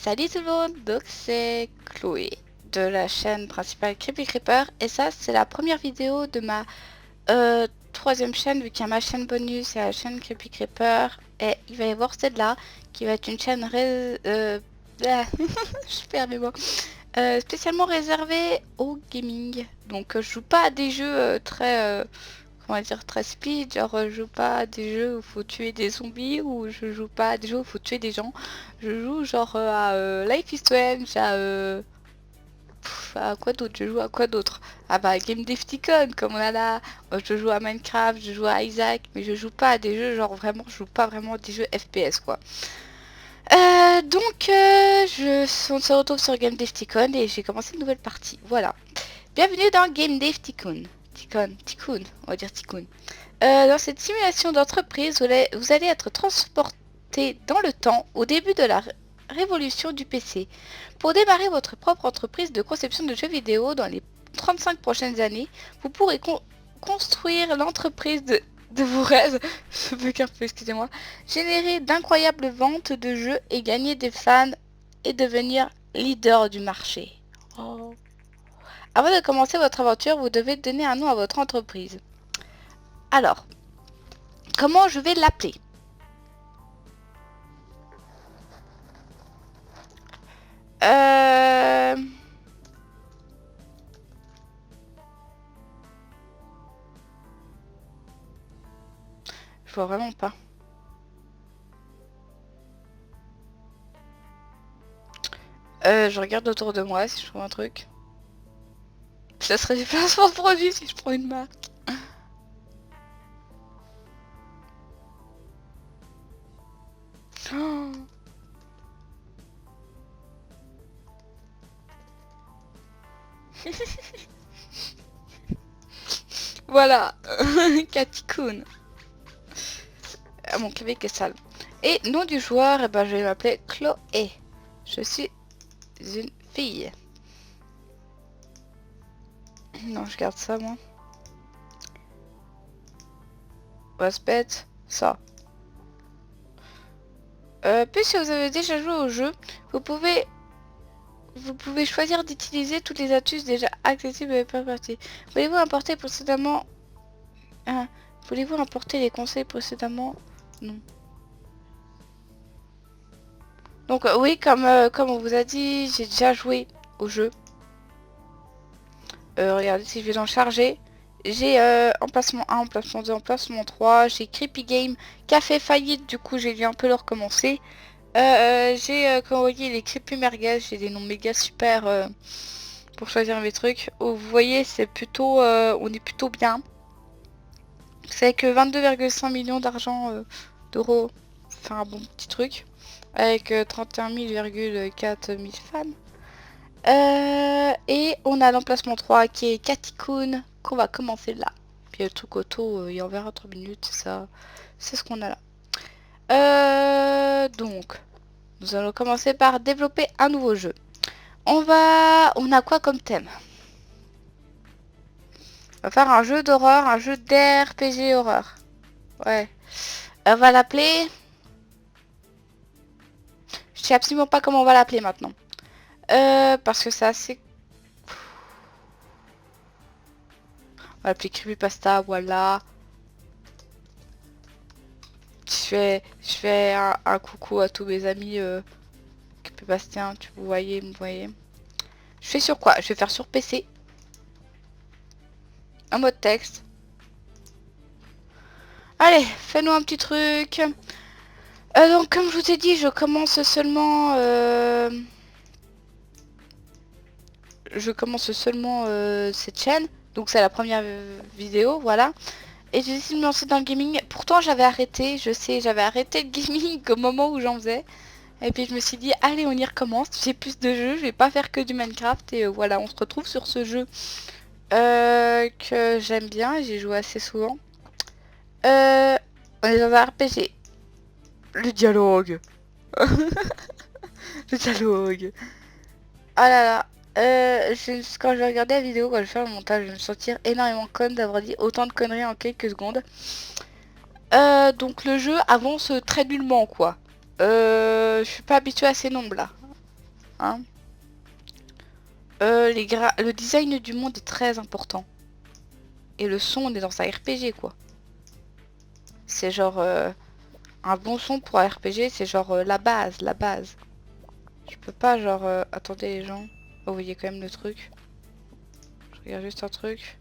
Salut tout le monde, donc c'est Chloé de la chaîne principale Creepy Creeper et ça c'est la première vidéo de ma troisième chaîne vu qu'il y a ma chaîne bonus, c'est la chaîne Creepy Creeper et il va y avoir celle-là qui va être une chaîne je perds mes mots. Spécialement réservée au gaming, donc je joue pas à des jeux très comment dire, très speed, genre je joue pas à des jeux où faut tuer des zombies ou je joue pas à des jeux où faut tuer des gens. Je joue genre à Life is Strange, à quoi d'autre, je joue à quoi d'autre. Ah bah Game Defticon comme on a là. Je joue à Minecraft, je joue à Isaac, mais je joue pas à des jeux genre vraiment, je joue pas vraiment à des jeux FPS quoi. On se retrouve sur Game Defticon et j'ai commencé une nouvelle partie, voilà. Bienvenue dans Game Defticon. Ticoon, on va dire Ticoon. Dans cette simulation d'entreprise, vous allez être transporté dans le temps au début de la révolution du PC. Pour démarrer votre propre entreprise de conception de jeux vidéo dans les 35 prochaines années, vous pourrez construire l'entreprise de vos rêves, je bug un peu, excusez-moi, générer d'incroyables ventes de jeux et gagner des fans et devenir leader du marché. Oh. Avant de commencer votre aventure, vous devez donner un nom à votre entreprise. Alors, comment je vais l'appeler? Je vois vraiment pas. Je regarde autour de moi si je trouve un truc. Ça serait du placement de produit si je prends une marque. Oh. Voilà, Catty-kun. Ah, mon clavier est sale. Et nom du joueur, eh ben, je vais m'appeler Chloé. Je suis une fille. Non, je garde ça, moi. Respect, ça. Puisque vous avez déjà joué au jeu, vous pouvez choisir d'utiliser toutes les astuces déjà accessibles et pas partie. Voulez-vous importer précédemment Voulez-vous importer les conseils précédemment? Non. Donc oui, comme on vous a dit, j'ai déjà joué au jeu. Regardez si je vais dans charger. J'ai emplacement 1, emplacement 2, emplacement 3. J'ai Creepy Game qui a fait faillite, du coup j'ai dû un peu le recommencer. J'ai comme vous voyez les Creepy Merguez, j'ai des noms méga super pour choisir mes trucs. Oh, vous voyez c'est plutôt, on est plutôt bien. C'est que 22,5 millions d'argent d'euros, enfin un bon petit truc. Avec 31 000,4 000 fans. Et on a l'emplacement 3 qui est Catty-kun qu'on va commencer là. Puis le truc auto, il y en verra 3 minutes, c'est ça. C'est ce qu'on a là. Donc, nous allons commencer par développer un nouveau jeu. On a quoi comme thème? On va faire un jeu d'horreur, un jeu d'RPG horreur. Ouais. On va l'appeler... Je sais absolument pas comment on va l'appeler maintenant. Parce que c'est assez... On va l'appeler Creepypasta, voilà. Je fais un coucou à tous mes amis Creepypastien, vous voyez. Je fais sur quoi? Je vais faire sur PC. Un mode texte. Allez, fais-nous un petit truc. Donc comme je vous ai dit, je commence seulement cette chaîne. Donc c'est la première vidéo, voilà. Et j'ai décidé de me lancer dans le gaming. Pourtant j'avais arrêté, je sais, j'avais arrêté le gaming au moment où j'en faisais. Et puis je me suis dit, allez on y recommence, j'ai plus de jeux, je vais pas faire que du Minecraft. Et voilà, on se retrouve sur ce jeu que j'aime bien, j'ai joué assez souvent. On est dans un RPG. Le dialogue. Le dialogue. Ah là là. Quand je vais regarder la vidéo, quand je vais faire le montage, je vais me sentir énormément conne d'avoir dit autant de conneries en quelques secondes. Donc le jeu avance très nullement quoi. Je suis pas habituée à ces nombres là. Hein. Le design du monde est très important. Et le son, on est dans un RPG, quoi. C'est genre... un bon son pour un RPG, c'est genre la base, la base. Je peux pas genre... attendez les gens. Oh, vous voyez quand même le truc. Je regarde juste un truc.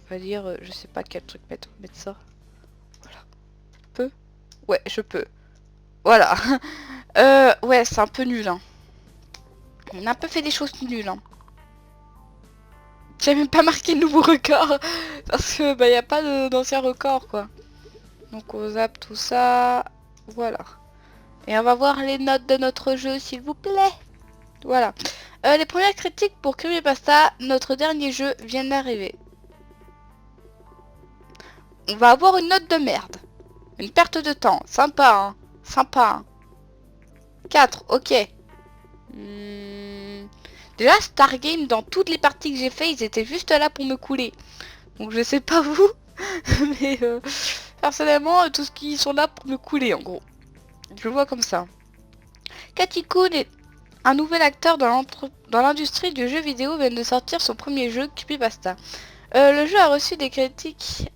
On va dire, je sais pas quel truc mettre ça. Voilà. Peux? Ouais, je peux. Voilà. Ouais, c'est un peu nul, hein. On a un peu fait des choses nulles, hein. J'ai même pas marqué le nouveau record. Parce que, bah, y a pas d'ancien record, quoi. Donc, on zappe tout ça. Voilà. Et on va voir les notes de notre jeu, s'il vous plaît. Voilà. Les premières critiques pour Creepypasta, notre dernier jeu, viennent d'arriver. On va avoir une note de merde. Une perte de temps. Sympa, hein. Sympa, hein. 4, ok. Déjà, Stargame, dans toutes les parties que j'ai fait, ils étaient juste là pour me couler. Donc je sais pas vous, mais personnellement, tous qui sont là pour me couler, en gros. Je le vois comme ça. Cathy Kun est un nouvel acteur dans l'industrie du jeu vidéo, vient de sortir son premier jeu, Creepypasta. Le jeu a reçu des critiques,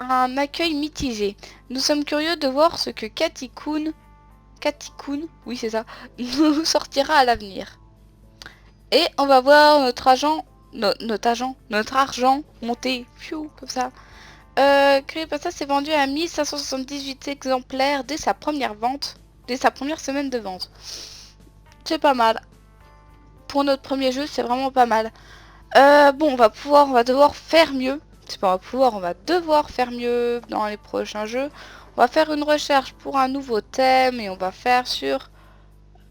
un accueil mitigé. Nous sommes curieux de voir ce que Cathy Kun, oui c'est ça, nous sortira à l'avenir. Et on va voir notre argent monter, fiou, comme ça. Creepypasta s'est vendu à 1578 exemplaires dès sa première semaine de vente. C'est pas mal. Pour notre premier jeu, c'est vraiment pas mal. Bon, on va devoir faire mieux. C'est pas on va pouvoir, on va devoir faire mieux dans les prochains jeux. On va faire une recherche pour un nouveau thème et on va faire sur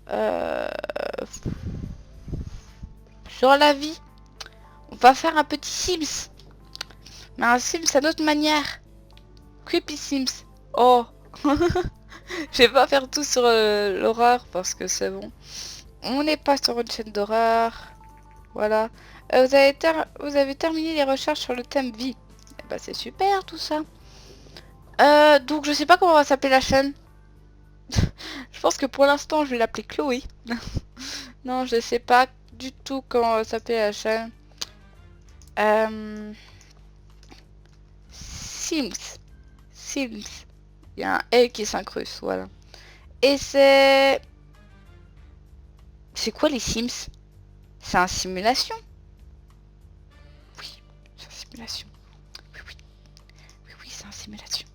la vie. On va faire un petit Sims. Mais un Sims à notre manière. Creepy Sims. Oh. Je vais pas faire tout sur l'horreur parce que c'est bon. On n'est pas sur une chaîne d'horreur. Voilà. Vous avez terminé les recherches sur le thème vie. Eh ben, c'est super tout ça. Donc je sais pas comment va s'appeler la chaîne. Je pense que pour l'instant je vais l'appeler Chloé. Non, je sais pas du tout comment va s'appeler la chaîne. Sims. Sims. Il y a un L qui s'incruste, voilà. Et c'est... C'est quoi les Sims? C'est un simulation? Oui, c'est un simulation. Oui, oui. Oui, oui, c'est un simulation.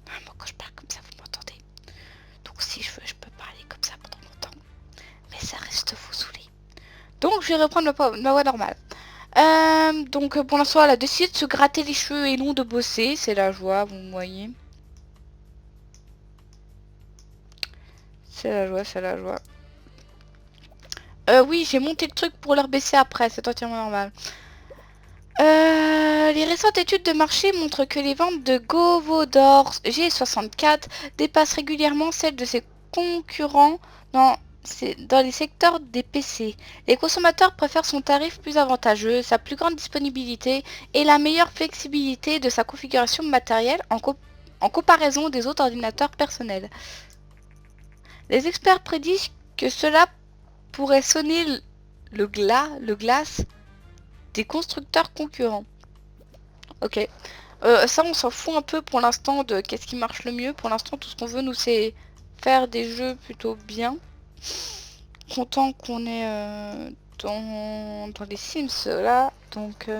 Normalement, quand je parle comme ça, vous m'entendez. Donc si je veux, je peux parler comme ça pendant longtemps. Mais ça reste vous saouler. Donc je vais reprendre ma voix normale. Donc pour l'instant, elle a décidé de se gratter les cheveux et non de bosser. C'est la joie, vous voyez. C'est la joie, c'est la joie. Oui, j'ai monté le truc pour leur baisser après, c'est entièrement normal. Les récentes études de marché montrent que les ventes de Govodor G64 dépassent régulièrement celles de ses concurrents dans les secteurs des PC. Les consommateurs préfèrent son tarif plus avantageux, sa plus grande disponibilité et la meilleure flexibilité de sa configuration matérielle en comparaison des autres ordinateurs personnels. Les experts prédisent que cela pourrait sonner le glace des constructeurs concurrents. Ok. Ça, on s'en fout un peu pour l'instant de qu'est-ce qui marche le mieux. Pour l'instant, tout ce qu'on veut, nous, c'est faire des jeux plutôt bien. Content qu'on est dans les Sims, là. Donc,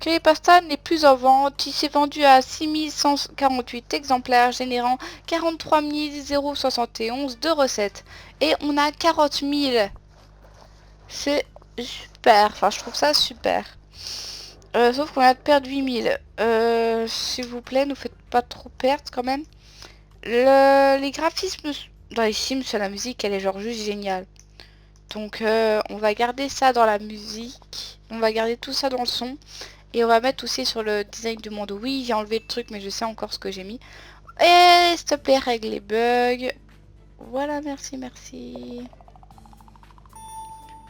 Creepypasta n'est plus en vente. Il s'est vendu à 6148 exemplaires, générant 43 071 de recettes. Et on a 40 000. C'est super. Enfin, je trouve ça super. Sauf qu'on a perdu 8000. S'il vous plaît, ne faites pas trop perdre quand même. Les graphismes dans les Sims, la musique, elle est genre juste géniale. Donc on va garder ça dans la musique. On va garder tout ça dans le son. Et on va mettre aussi sur le design du monde. Oui, j'ai enlevé le truc, mais je sais encore ce que j'ai mis. Et s'il te plaît, règle les bugs. Voilà, merci, merci.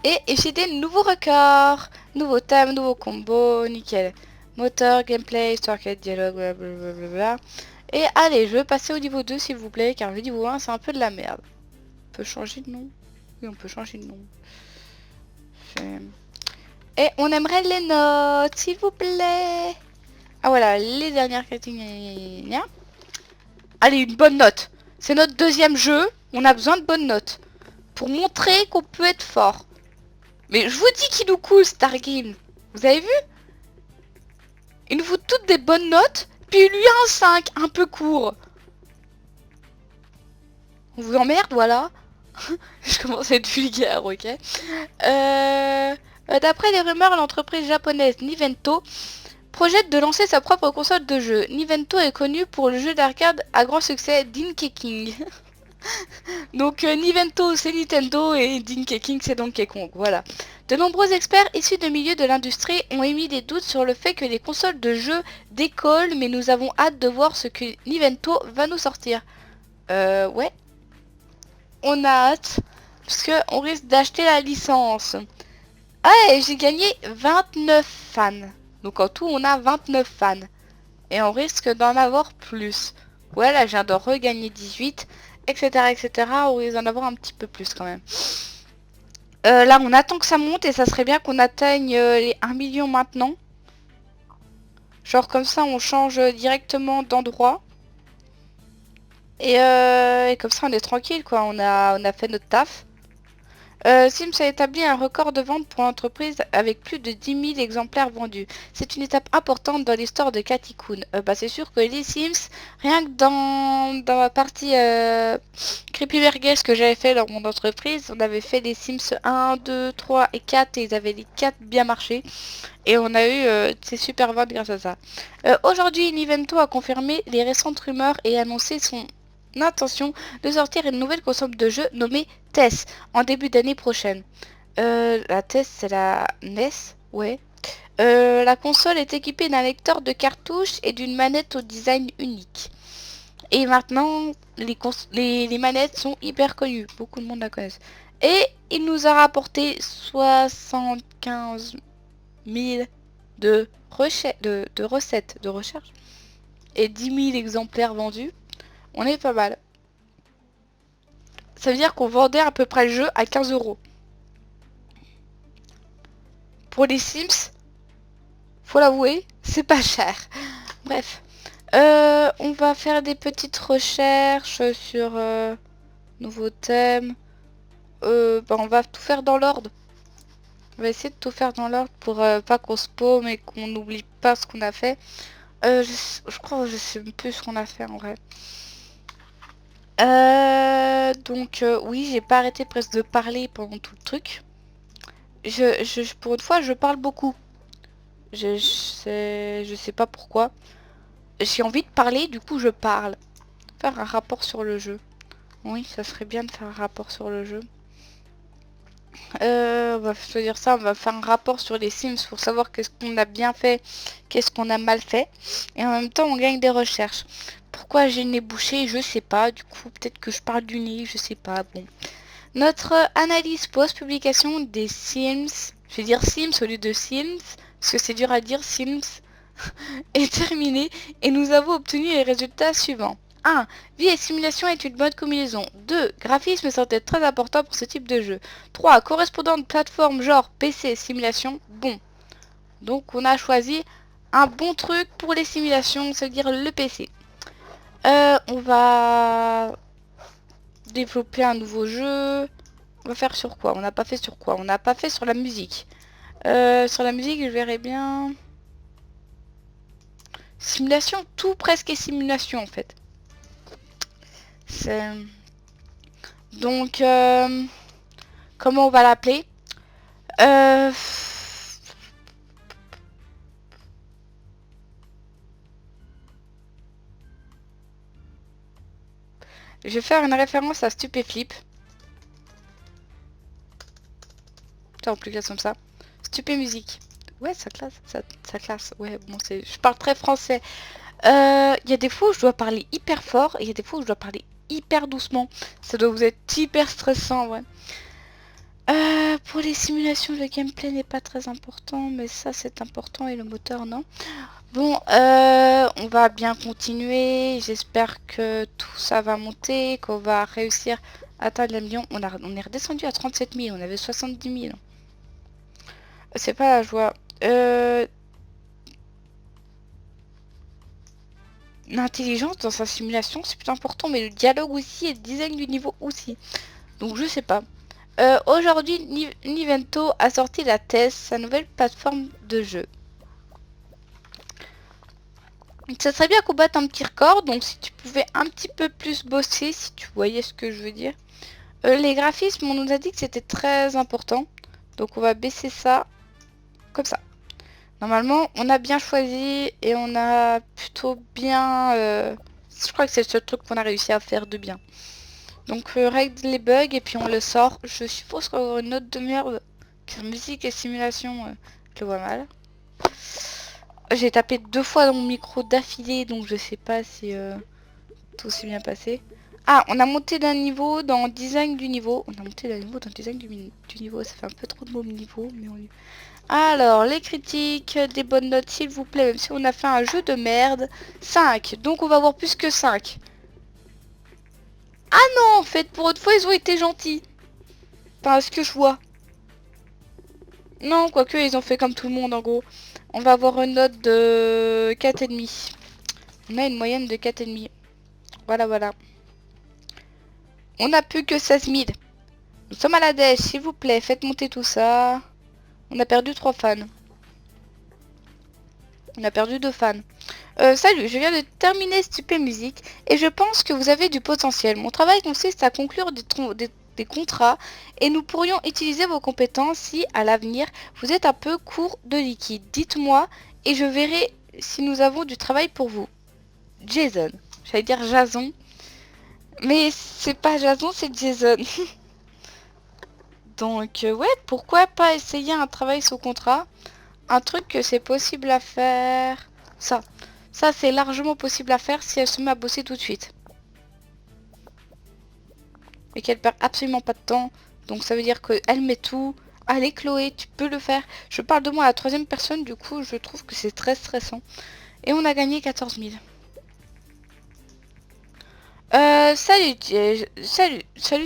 Et j'ai des nouveaux records. Nouveau thème, nouveau combo, nickel. Moteur, gameplay, histoire, quête, dialogue, blablabla. Et allez, je vais passer au niveau 2 s'il vous plaît, car le niveau 1 c'est un peu de la merde. On peut changer de nom? Oui, on peut changer de nom. Et on aimerait les notes, s'il vous plaît. Ah voilà, les dernières catégories. Allez, une bonne note. C'est notre deuxième jeu, on a besoin de bonnes notes. Pour montrer qu'on peut être fort. Mais je vous dis qu'il nous coule Stargame. Vous avez vu? Il nous faut toutes des bonnes notes, puis lui un 5, un peu court. On vous emmerde, voilà. Je commence à être vulgaire, ok. D'après les rumeurs, l'entreprise japonaise Nintendo projette de lancer sa propre console de jeu. Nintendo est connu pour le jeu d'arcade à grand succès Donkey King. Donc Nintendo c'est Nintendo et Donkey King c'est Donkey Kong, voilà. De nombreux experts issus de milieux de l'industrie ont émis des doutes sur le fait que les consoles de jeux décollent, mais nous avons hâte de voir ce que Nintendo va nous sortir. Ouais. On a hâte, parce que on risque d'acheter la licence. Ah, et j'ai gagné 29 fans. Donc en tout, on a 29 fans. Et on risque d'en avoir plus. Ouais, là, je viens de regagner 18, etc., etc. On risque d'en avoir un petit peu plus quand même. Là, on attend que ça monte et ça serait bien qu'on atteigne les 1 million maintenant. Genre comme ça, on change directement d'endroit. Et comme ça, on est tranquille, quoi. On a fait notre taf. Sims a établi un record de vente pour l'entreprise avec plus de 10 000 exemplaires vendus. C'est une étape importante dans l'histoire de Catty-kun. C'est sûr que les Sims, rien que dans la partie Creepy Merguez que j'avais fait dans mon entreprise, on avait fait les Sims 1, 2, 3 et 4 et ils avaient les 4 bien marché. Et on a eu ces super ventes grâce à ça. Aujourd'hui, Nintendo a confirmé les récentes rumeurs et annoncé son intention de sortir une nouvelle console de jeu nommée TES en début d'année prochaine. La TES c'est la NES, ouais. La console est équipée d'un lecteur de cartouches et d'une manette au design unique. Et maintenant, les manettes sont hyper connues. Beaucoup de monde la connaissent. Et il nous a rapporté 75 000 de recettes de recherche et 10 000 exemplaires vendus. On est pas mal. Ça veut dire qu'on vendait à peu près le jeu à 15 €. Pour les Sims, faut l'avouer, c'est pas cher. Bref. On va faire des petites recherches sur nouveaux thèmes. On va tout faire dans l'ordre. On va essayer de tout faire dans l'ordre pour pas qu'on se paume et qu'on n'oublie pas ce qu'on a fait. Je crois que je sais même plus ce qu'on a fait en vrai. Donc oui, j'ai pas arrêté presque de parler pendant tout le truc. Pour une fois, je parle beaucoup. Je sais pas pourquoi. J'ai envie de parler, du coup je parle. Faire un rapport sur le jeu. Oui, ça serait bien de faire un rapport sur le jeu. On va choisir ça, on va faire un rapport sur les Sims pour savoir qu'est-ce qu'on a bien fait, qu'est-ce qu'on a mal fait. Et en même temps, on gagne des recherches. Pourquoi j'ai le nez bouché, je sais pas. Du coup, peut-être que je parle du nez, je sais pas. Bon. Notre analyse post-publication des Sims, je vais dire Sims au lieu de Sims, parce que c'est dur à dire Sims, est terminée et nous avons obtenu les résultats suivants. 1. Vie et simulation est une bonne combinaison. 2. Graphisme semble être très important pour ce type de jeu. 3. Correspondant de plateforme genre PC simulation, bon. Donc on a choisi un bon truc pour les simulations, c'est-à-dire le PC. On va développer un nouveau jeu. On va faire sur quoi? On n'a pas fait sur quoi? On n'a pas fait sur la musique. Sur la musique, je verrai bien... Simulation, tout presque est simulation en fait. Donc, comment on va l'appeler? Je vais faire une référence à Stupéflip. Ça, en plus classe comme ça. Stupé musique. Ouais, ça classe. Ça classe. Ouais, bon, je parle très français. Il y a des fois où je dois parler hyper fort et il y a des fois où je dois parler hyper doucement. Ça doit vous être hyper stressant, ouais. Pour les simulations, le gameplay n'est pas très important, mais ça c'est important et le moteur non. Bon, on va bien continuer. J'espère que tout ça va monter, qu'on va réussir à atteindre les millions. On est redescendu à 37 000, on avait 70 000. C'est pas la joie. L'intelligence dans sa simulation, c'est plus important, mais le dialogue aussi et le design du niveau aussi. Donc je sais pas. Aujourd'hui, Nivento a sorti la TES, sa nouvelle plateforme de jeu. Ça serait bien qu'on batte un petit record, donc si tu pouvais un petit peu plus bosser, si tu voyais ce que je veux dire. Les graphismes, on nous a dit que c'était très important. Donc on va baisser ça comme ça. Normalement, on a bien choisi et on a plutôt bien... je crois que c'est le seul truc qu'on a réussi à faire de bien. Donc règle les bugs et puis on le sort. Je suppose qu'on va avoir une note de merde. Car musique et simulation, je le vois mal. J'ai tapé 2 fois dans mon micro d'affilée, donc je sais pas si tout s'est bien passé. Ah, on a monté d'un niveau dans design du niveau. On a monté d'un niveau dans design du niveau. Ça fait un peu trop de mots niveau, mais on... Alors, les critiques, des bonnes notes s'il vous plaît, même si on a fait un jeu de merde. 5, donc on va avoir plus que 5. Ah non, en fait, pour une fois, ils ont été gentils. Enfin, ce que je vois. Non, quoique, ils ont fait comme tout le monde, en gros. On va avoir une note de 4,5. On a une moyenne de 4,5. Voilà, voilà. On n'a plus que 16 000. Nous sommes à la dèche, s'il vous plaît, faites monter tout ça. On a perdu 3 fans. On a perdu 2 fans. Salut, je viens de terminer Stupé Musique et je pense que vous avez du potentiel. Mon travail consiste à conclure des contrats et nous pourrions utiliser vos compétences si, à l'avenir, vous êtes un peu court de liquide. Dites-moi et je verrai si nous avons du travail pour vous. Jason. J'allais dire Jason. Mais c'est pas Jason, c'est Jason. Donc, ouais, pourquoi pas essayer un travail sous contrat? Un truc que c'est possible à faire... Ça c'est largement possible à faire si elle se met à bosser tout de suite. Et qu'elle perd absolument pas de temps. Donc ça veut dire qu'elle met tout. Allez Chloé, tu peux le faire. Je parle de moi à la troisième personne, du coup je trouve que c'est très stressant. Et on a gagné 14 000. Salut,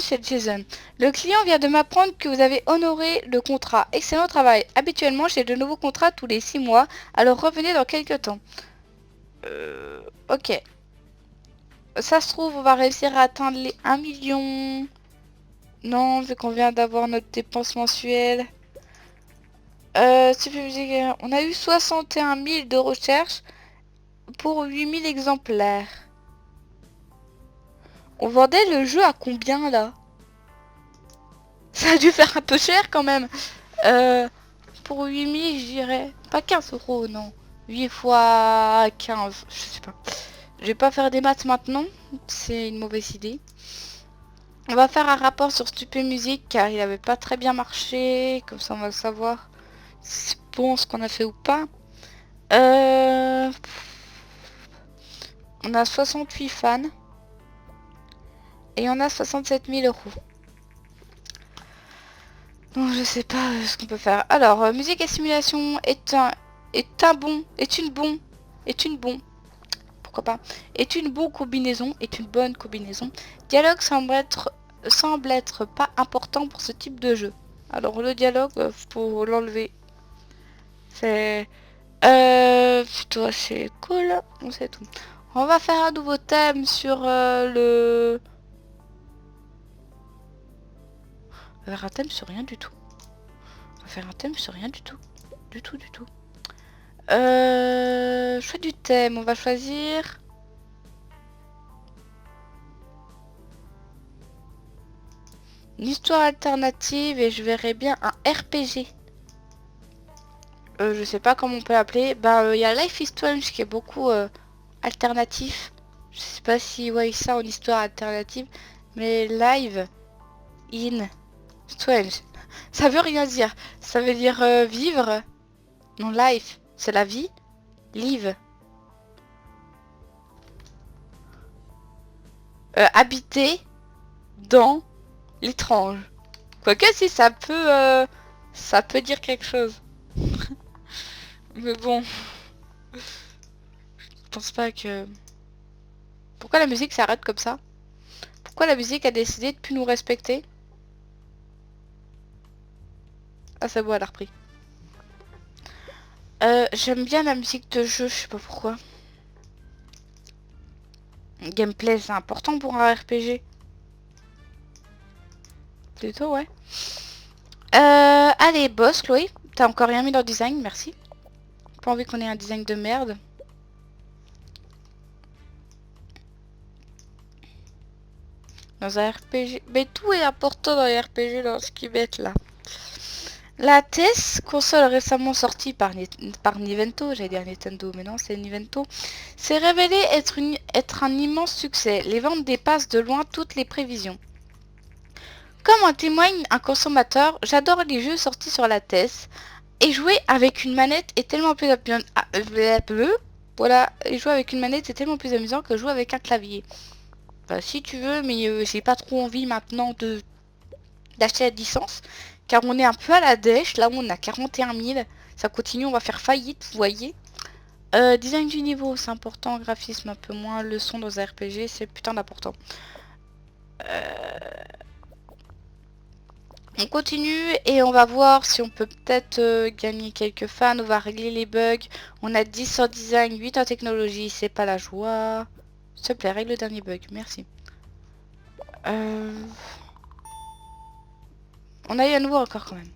c'est Jason. Le client vient de m'apprendre que vous avez honoré le contrat. Excellent travail. Habituellement, j'ai de nouveaux contrats tous les 6 mois, alors revenez dans quelques temps. Ok. Ça se trouve, on va réussir à atteindre les 1 million. Non, vu qu'on vient d'avoir notre dépense mensuelle. On a eu 61 000 de recherche pour 8 000 exemplaires. On vendait le jeu à combien là? Ça a dû faire un peu cher quand même. Pour 8 000, je dirais. Pas 15 euros, non. 8 fois 15, je sais pas. Je vais pas faire des maths maintenant. C'est une mauvaise idée. On va faire un rapport sur Stupé Musique car il avait pas très bien marché. Comme ça on va savoir si c'est bon ce qu'on a fait ou pas. On a 68 fans. Et on a 67 000 euros. Donc je sais pas ce qu'on peut faire. Alors, musique et simulation est une bonne. Pourquoi pas? Est une bonne combinaison, est une bonne combinaison. Dialogue semble être pas important pour ce type de jeu. Alors le dialogue, faut l'enlever. C'est plutôt assez cool. On sait tout. On va faire un nouveau thème sur le... On va faire un thème sur rien du tout. On va faire un thème sur rien du tout. Du tout, du tout. Choix du thème. On va choisir... une histoire alternative et je verrai bien un RPG. Je sais pas comment on peut l'appeler. Bah, il y a Life is Strange qui est beaucoup alternatif. Je sais pas si ouais ça en histoire alternative. Mais Live in Strange. Ça veut rien dire. Ça veut dire vivre. Non, life, c'est la vie. Live. Habiter dans l'étrange. Quoique si ça peut dire quelque chose. Mais bon. pense pas que... Pourquoi la musique s'arrête comme ça? Pourquoi la musique a décidé de plus nous respecter? Ah c'est bon, elle a repris. J'aime bien la musique de jeu, je sais pas pourquoi. Gameplay, c'est important pour un RPG. Plutôt, ouais. Allez, boss, Chloé. T'as encore rien mis dans le design, merci. Pas envie qu'on ait un design de merde. Dans un RPG... Mais tout est important dans les RPG, dans ce qui va être là. La TES, console récemment sortie par Nintendo, j'allais dire Nintendo, mais non, c'est Nintendo, s'est révélée être un immense succès. Les ventes dépassent de loin toutes les prévisions. Comme en témoigne un consommateur, j'adore les jeux sortis sur la TES. Et jouer avec une manette est tellement plus voilà, et jouer avec une manette est tellement plus amusant que jouer avec un clavier. Bah, si tu veux, mais j'ai pas trop envie maintenant d'acheter la licence. Car on est un peu à la dèche, là où on a 41 000. Ça continue, on va faire faillite, vous voyez. Design du niveau, c'est important. Graphisme, un peu moins. Le son dans un RPG, c'est putain d'important. On continue et on va voir si on peut peut-être gagner quelques fans. On va régler les bugs. On a 10 en design, 8 en technologie. C'est pas la joie. S'il te plaît, règle le dernier bug. Merci. On a eu à nouveau encore quand même.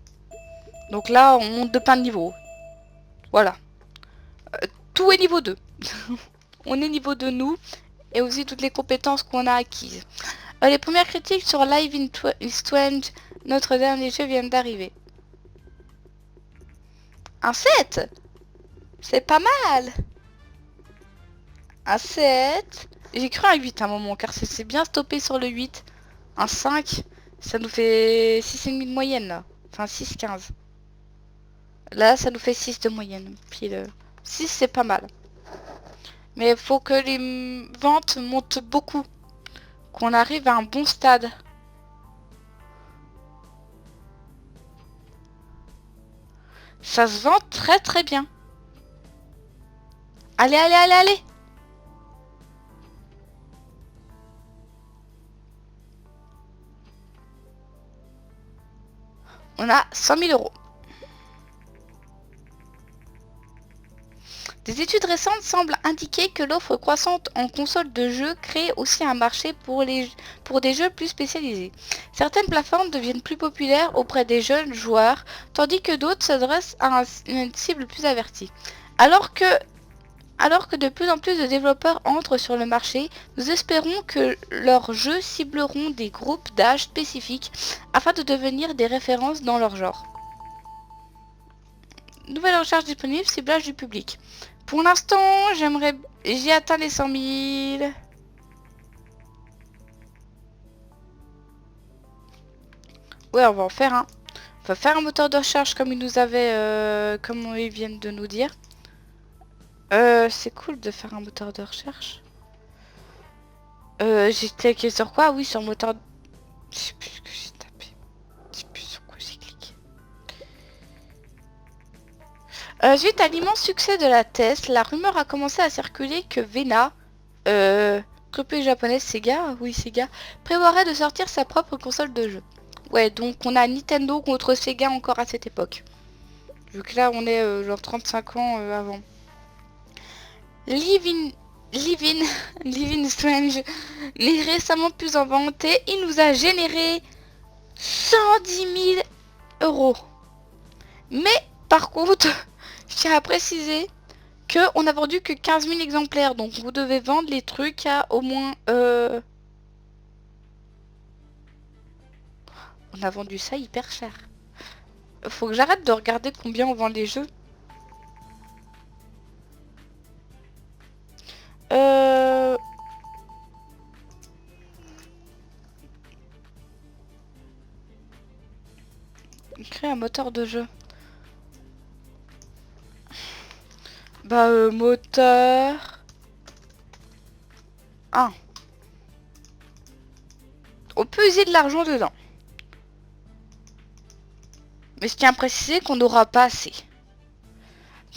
Donc là, on monte de plein de niveaux. Voilà. Tout est niveau 2. On est niveau 2 nous. Et aussi toutes les compétences qu'on a acquises. Les premières critiques sur Live in Strange, notre dernier jeu, viennent d'arriver. Un 7. C'est pas mal. Un 7. J'ai cru un 8 à un moment, car c'est bien stoppé sur le 8. Un 5. Ça nous fait 6,5 de moyenne, là. Enfin, 6,15. Là, ça nous fait 6 de moyenne. Pile. 6, c'est pas mal. Mais il faut que les ventes montent beaucoup. Qu'on arrive à un bon stade. Ça se vend très très bien. Allez, allez, allez, allez. On a 100 000 euros. Des études récentes semblent indiquer que l'offre croissante en consoles de jeux crée aussi un marché pour des jeux plus spécialisés. Certaines plateformes deviennent plus populaires auprès des jeunes joueurs, tandis que d'autres s'adressent à une cible plus avertie. Alors que de plus en plus de développeurs entrent sur le marché, nous espérons que leurs jeux cibleront des groupes d'âge spécifiques afin de devenir des références dans leur genre. Nouvelle recherche disponible, ciblage du public. Pour l'instant, j'ai atteint les 100 000. Ouais, on va en faire un. On va faire un moteur de recherche comme ils nous avaient, comme ils viennent de nous dire. C'est cool de faire un moteur de recherche. J'ai cliqué sur quoi? Oui, sur moteur... Je sais plus ce que j'ai tapé. Je sais plus sur quoi j'ai cliqué. Suite à l'immense succès de la TES, la rumeur a commencé à circuler que Vena, groupe japonais Sega, oui Sega, prévoirait de sortir sa propre console de jeu. Ouais, donc on a Nintendo contre Sega encore à cette époque. Vu que là on est genre 35 ans avant. Live in Strange n'est récemment plus inventé. Il nous a généré 110 000 euros. Mais par contre, je tiens à préciser que on a vendu que 15 000 exemplaires. Donc vous devez vendre les trucs à au moins... On a vendu ça hyper cher. Faut que j'arrête de regarder combien on vend les jeux. Créer un moteur de jeu. Bah moteur... Ah. On peut user de l'argent dedans. Mais je tiens à préciser qu'on n'aura pas assez.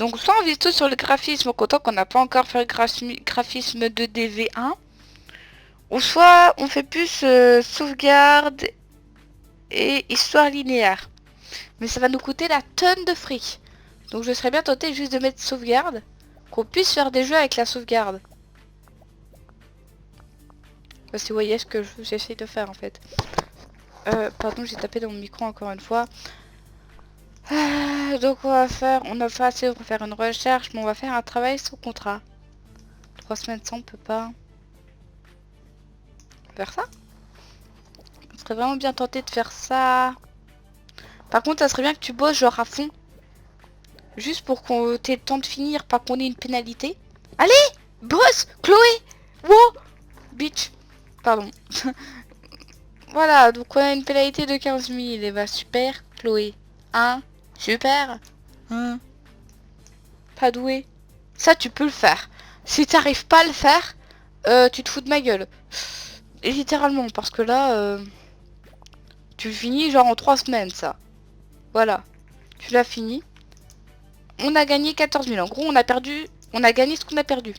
Donc soit on vise tout sur le graphisme, content qu'on n'a pas encore fait le graphisme de DV1. Ou soit on fait plus sauvegarde et histoire linéaire. Mais ça va nous coûter la tonne de fric. Donc je serais bien tenté juste de mettre sauvegarde. Qu'on puisse faire des jeux avec la sauvegarde. Parce que vous voyez ce que j'essaye de faire en fait. Pardon, j'ai tapé dans mon micro encore une fois. Donc on va faire, on a fait assez pour faire une recherche, mais on va faire un travail sous contrat. 3 semaines sans, on peut pas faire ça. On serait vraiment bien tenté de faire ça. Par contre, ça serait bien que tu bosses genre à fond. Juste pour qu'on t'ait le temps de finir, pas qu'on ait une pénalité. Allez, bosse, Chloé. Wow, bitch. Pardon. Voilà, donc on a une pénalité de 15 000. Et bah super, Chloé. Hein, super. Hein, pas doué. Ça, tu peux le faire. Si t'arrives pas à le faire, tu te fous de ma gueule. Littéralement, parce que là, tu finis genre en 3 semaines, ça. Voilà. Tu l'as fini. On a gagné 14 000. En gros, on a perdu... On a gagné ce qu'on a perdu.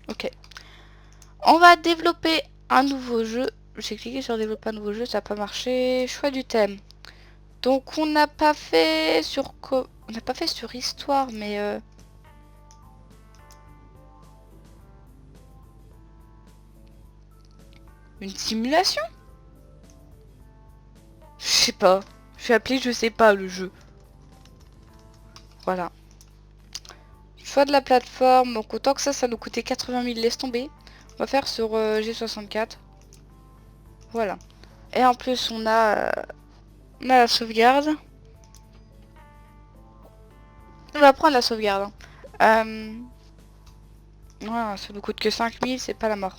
Ok. On va développer un nouveau jeu. J'ai cliqué sur développer un nouveau jeu, ça n'a pas marché. Choix du thème. Donc, on n'a pas fait sur... On n'a pas fait sur histoire, mais... Une simulation? Je sais pas. Je vais appeler je sais pas le jeu. Voilà. Choix de la plateforme. Donc autant que ça nous coûtait 80 000, laisse tomber. On va faire sur G64. Voilà. Et en plus on a la sauvegarde. On va prendre la sauvegarde. Voilà, ça nous coûte que 5 000, c'est pas la mort.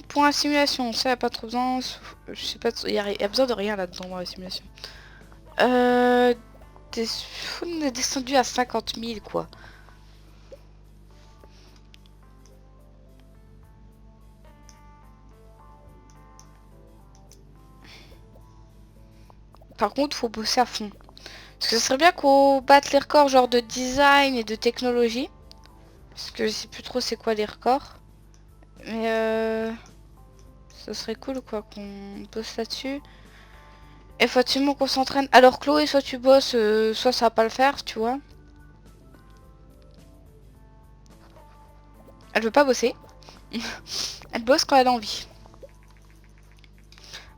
Point simulation, ça y a pas trop besoin. Je sais pas, il y a besoin de rien là-dedans dans la simulation. On est descendu à 50 000 quoi. Par contre, faut bosser à fond. Parce que ce serait bien qu'on batte les records genre de design et de technologie. Parce que je sais plus trop c'est quoi les records. Mais ce serait cool quoi qu'on bosse là-dessus. Et faut absolument qu'on s'entraîne. Alors Chloé, soit tu bosses, soit ça va pas le faire, tu vois. Elle veut pas bosser. Elle bosse quand elle a envie.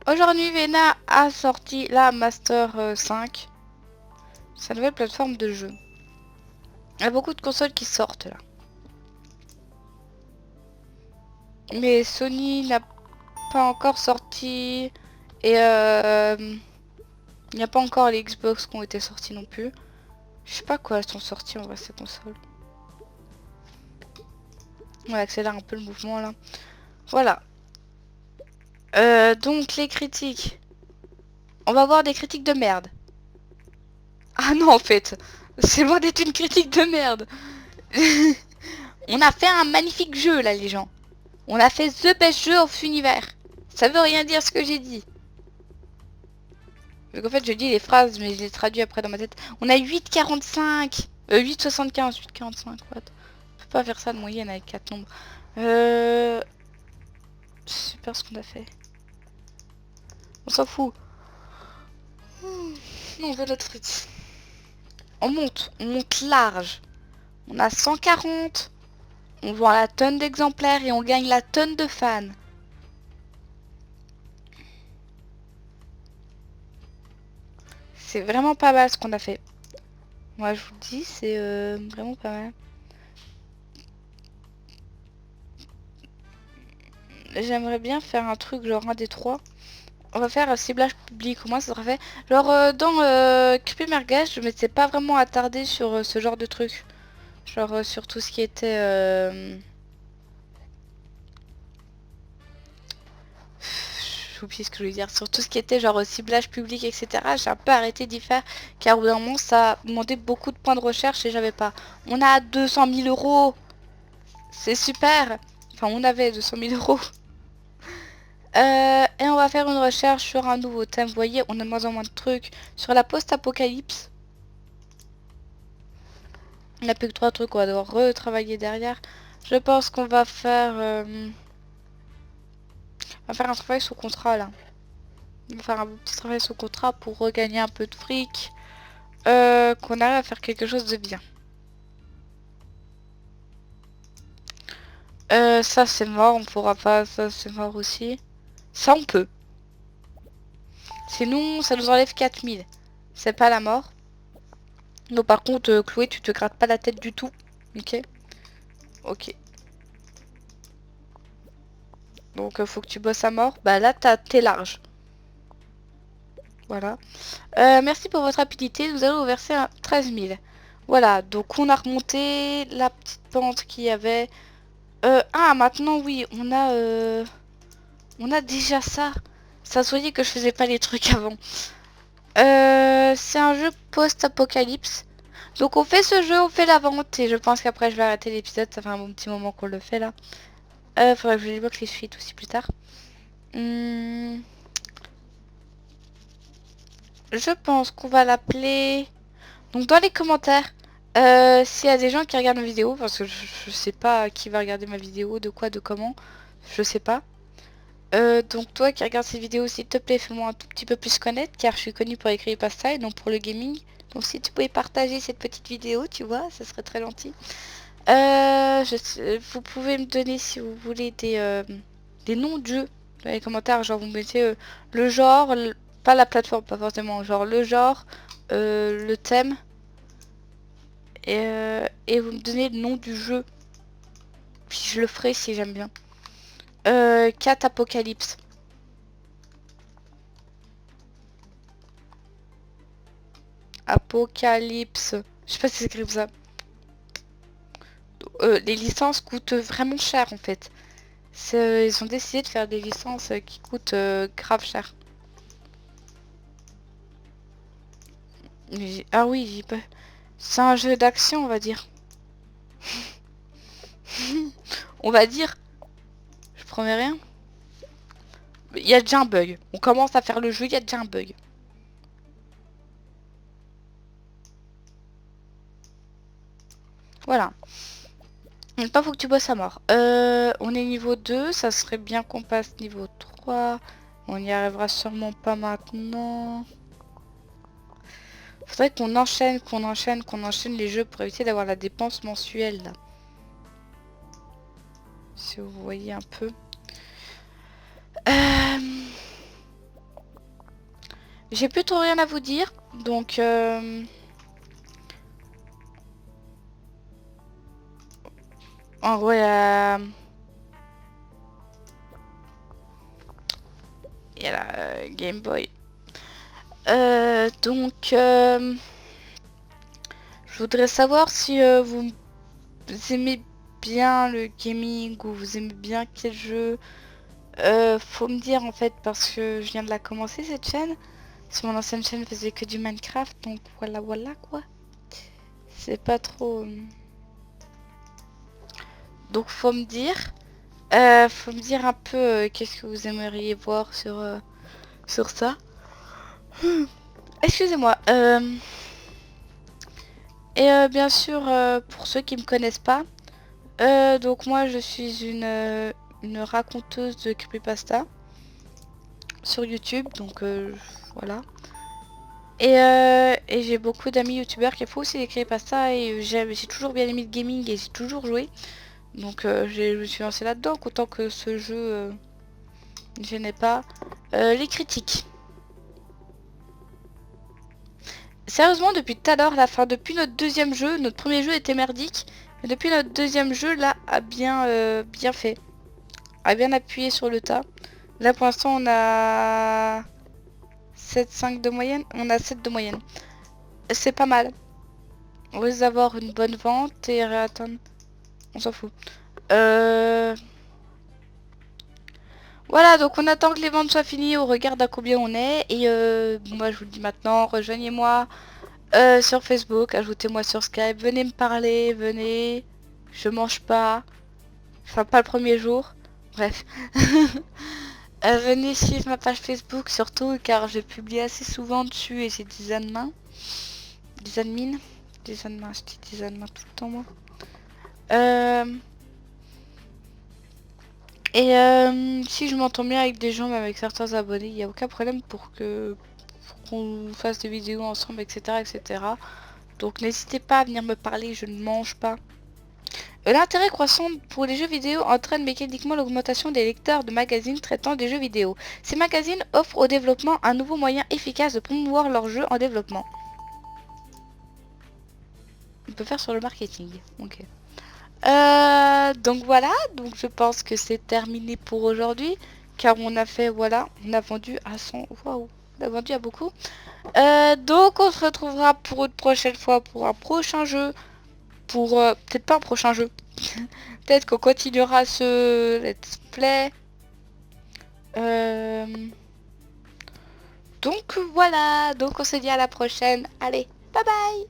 Aujourd'hui, Vena a sorti la Master 5. Sa nouvelle plateforme de jeu. Il y a beaucoup de consoles qui sortent là. Mais Sony n'a pas encore sorti. Et il n'y a pas encore les Xbox qui ont été sortis non plus. Je sais pas quoi elles sont sorties en vrai ces consoles. On accélère un peu le mouvement là. Voilà. Donc les critiques. On va voir des critiques de merde. Ah non en fait. C'est loin d'être une critique de merde. On a fait un magnifique jeu là les gens. On a fait the best jeu of univers. Ça veut rien dire ce que j'ai dit. Donc en fait je dis les phrases mais je les traduis après dans ma tête. On a 8,45. 8,75. 8,45 what. On peut pas faire ça de moyenne avec 4 nombres. Super ce qu'on a fait. On s'en fout. Non, on veut d'autres trucs. On monte large. On a 140. On vend la tonne d'exemplaires et on gagne la tonne de fans. C'est vraiment pas mal ce qu'on a fait. Moi je vous le dis, c'est vraiment pas mal. J'aimerais bien faire un truc genre un des trois. On va faire un ciblage public. Comment ça sera fait? Genre dans Creepy Merguez, je m'étais pas vraiment attardé sur ce genre de truc. Genre sur tout ce qui était... J'ai oublié ce que je voulais dire. Sur tout ce qui était genre ciblage public, etc. J'ai un peu arrêté d'y faire. Car au bout d'un moment, ça demandait beaucoup de points de recherche et j'avais pas. On a 200 000 euros. C'est super. Enfin, on avait 200 000 euros. Et on va faire une recherche sur un nouveau thème. Vous voyez, on a de moins en moins de trucs. Sur la post-apocalypse. On n'a plus que 3 trucs, on va devoir retravailler derrière. Je pense qu'on va faire... on va faire un travail sous contrat là. On va faire un petit travail sous contrat pour regagner un peu de fric. Qu'on arrive à faire quelque chose de bien. Ça c'est mort, on pourra pas, ça c'est mort aussi. Ça on peut. Sinon ça nous enlève 4000. C'est pas la mort. Non par contre Chloé tu te grattes pas la tête du tout. Ok. Ok. Donc faut que tu bosses à mort. Bah là t'es large. Voilà. Merci pour votre rapidité. Nous allons vous verser un 13 000. Voilà. Donc on a remonté la petite pente qu'il y avait. Ah maintenant oui. On a déjà ça. Ça se voyait que je faisais pas les trucs avant. C'est un jeu post-apocalypse. Donc on fait ce jeu, on fait la vente. Et je pense qu'après je vais arrêter l'épisode. Ça fait un bon petit moment qu'on le fait là. Faudrait que je débloque les suites aussi plus tard. Je pense qu'on va l'appeler... Donc dans les commentaires, s'il y a des gens qui regardent ma vidéo, parce que je sais pas qui va regarder ma vidéo, de quoi, de comment, je sais pas. Donc toi qui regardes ces vidéos, s'il te plaît, fais-moi un tout petit peu plus connaître, car je suis connue pour écrire pasta et non pour le gaming. Donc si tu pouvais partager cette petite vidéo, tu vois, ça serait très gentil. Vous pouvez me donner si vous voulez des noms de jeux dans les commentaires, genre vous mettez le genre, pas la plateforme, pas forcément, genre le genre, le thème, et vous me donnez le nom du jeu. Puis je le ferai si j'aime bien. 4 Apocalypse. Apocalypse. Je sais pas si c'est écrit comme ça. Les licences coûtent vraiment cher en fait. Ils ont décidé de faire des licences qui coûtent grave cher. Ah oui, j'y peux. C'est un jeu d'action, on va dire. On va dire. Je promets rien. Il y a déjà un bug. On commence à faire le jeu, il y a déjà un bug. Voilà. Maintenant, faut que tu bosses à mort. On est niveau 2. Ça serait bien qu'on passe niveau 3. On y arrivera sûrement pas maintenant. Faudrait qu'on enchaîne, qu'on enchaîne les jeux pour éviter d'avoir la dépense mensuelle, là. Si vous voyez un peu. J'ai plutôt rien à vous dire. Donc... en gros, il y a la Game Boy. Donc, je voudrais savoir si vous aimez bien le gaming ou vous aimez bien quel jeu. Faut me dire en fait parce que je viens de la commencer cette chaîne. Sur mon ancienne chaîne, je faisais que du Minecraft, donc voilà quoi. C'est pas trop. Donc faut me dire. Faut me dire un peu qu'est-ce que vous aimeriez voir sur ça. Excusez-moi. Et bien sûr, pour ceux qui me connaissent pas, donc moi je suis une raconteuse de creepypasta sur YouTube, donc voilà. Et j'ai beaucoup d'amis youtubeurs qui font aussi des creepypasta et j'ai toujours bien aimé le gaming et j'ai toujours joué. Donc je me suis lancée là-dedans, autant que ce jeu ne gênait pas les critiques. Sérieusement, depuis tout à l'heure, depuis notre deuxième jeu, notre premier jeu était merdique. Mais depuis notre deuxième jeu, là, a bien fait. A bien appuyé sur le tas. Là, pour l'instant, on a 7,5 de moyenne. On a 7 de moyenne. C'est pas mal. On risque d'avoir une bonne vente et réattendre. On s'en fout. Voilà, donc on attend que les ventes soient finies. On regarde à combien on est. Et moi, je vous le dis maintenant, rejoignez-moi. Sur Facebook, ajoutez-moi sur Skype, venez me parler, venez, je mange pas, enfin pas le premier jour, bref. Venez suivre ma page Facebook surtout car je publie assez souvent dessus et j'ai des admins. Des admins. Des admins, je dis des admins tout le temps moi. Si je m'entends bien avec des gens, même avec certains abonnés, il n'y a aucun problème pour qu'on fasse des vidéos ensemble, etc. etc. Donc n'hésitez pas à venir me parler, je ne mange pas. L'intérêt croissant pour les jeux vidéo entraîne mécaniquement l'augmentation des lecteurs de magazines traitant des jeux vidéo. Ces magazines offrent aux développements un nouveau moyen efficace de promouvoir leurs jeux en développement. On peut faire sur le marketing. Ok. Donc voilà, donc je pense que c'est terminé pour aujourd'hui. Car on a fait, voilà, on a vendu à 100. Waouh, on a vendu à beaucoup. Donc on se retrouvera pour une prochaine fois pour un prochain jeu. Pour peut-être pas un prochain jeu. Peut-être qu'on continuera ce let's play. Euh, Donc voilà, donc on se dit à la prochaine. Allez, bye bye.